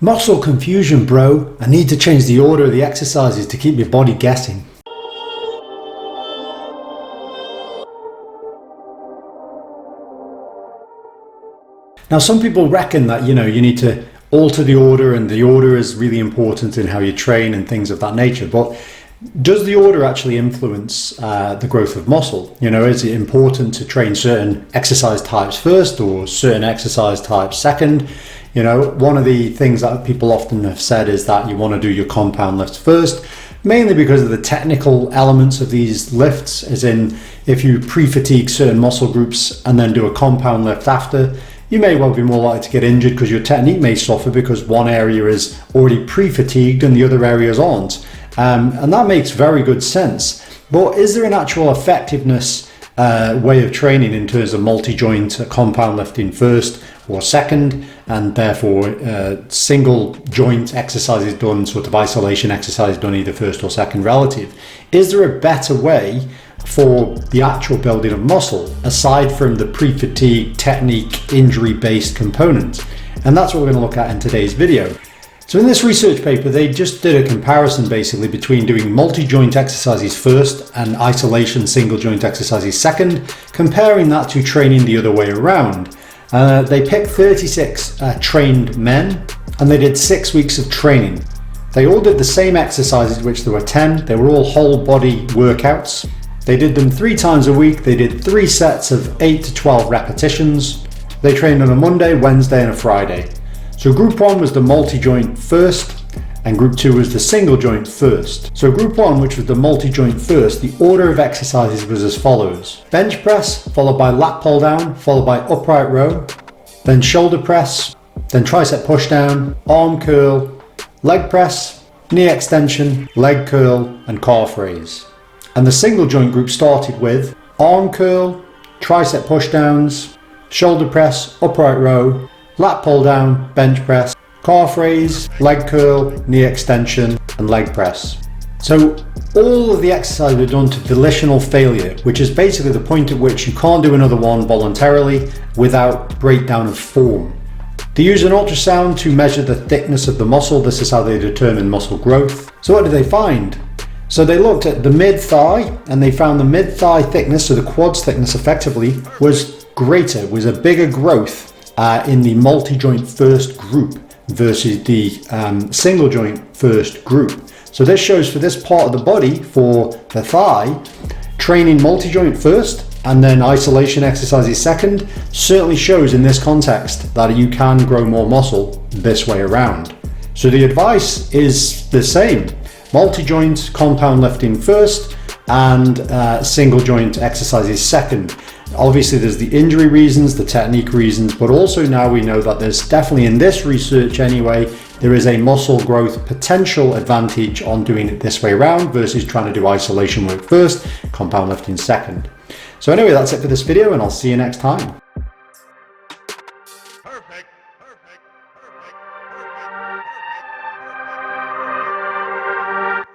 Muscle confusion, bro. I need to change the order of the exercises to keep my body guessing. Now, some people reckon that, you need to alter the order, and the order is really important in how you train and things of that nature. But does the order actually influence the growth of muscle? Is it important to train certain exercise types first or certain exercise types second? One of the things that people often have said is that you want to do your compound lifts first, mainly because of the technical elements of these lifts, as in if you pre-fatigue certain muscle groups and then do a compound lift after, you may well be more likely to get injured because your technique may suffer because one area is already pre-fatigued and the other areas aren't. And that makes very good sense. But is there an actual effectiveness way of training in terms of multi-joint compound lifting first or second, and therefore single joint exercises done, sort of isolation exercise done either first or second relative? Is there a better way for the actual building of muscle aside from the pre-fatigue technique injury-based component? And that's what we're going to look at in today's video. So in this research paper, they just did a comparison basically between doing multi-joint exercises first and isolation single joint exercises second, comparing that to training the other way around. They picked 36 trained men and they did 6 weeks of training. They all did the same exercises, which there were 10. They were all whole body workouts. They did them 3 times a week. They did 3 sets of 8 to 12 repetitions. They trained on a Monday, Wednesday and a Friday. So group 1 was the multi-joint first and group 2 was the single joint first. So group 1, which was the multi-joint first, the order of exercises was as follows: bench press, followed by lat pull down, followed by upright row, then shoulder press, then tricep push down, arm curl, leg press, knee extension, leg curl and calf raise. And the single joint group started with arm curl, tricep push downs, shoulder press, upright row, lat pull down, bench press, calf raise, leg curl, knee extension and leg press. So all of the exercises were done to volitional failure, which is basically the point at which you can't do another one voluntarily without breakdown of form. They used an ultrasound to measure the thickness of the muscle. This is how they determine muscle growth. So what did they find? So they looked at the mid-thigh and they found the mid-thigh thickness, so the quads thickness effectively, was greater, was a bigger growth in the multi-joint first group versus the single joint first group. So this shows for this part of the body, for the thigh, training multi-joint first and then isolation exercises second certainly shows in this context that you can grow more muscle this way around. So the advice is the same: multi-joint compound lifting first and single joint exercises second. Obviously there's the injury reasons, the technique reasons, but also now we know that there's definitely, in this research anyway, there is a muscle growth potential advantage on doing it this way around versus trying to do isolation work first, compound lifting second. So anyway, that's it for this video and I'll see you next time.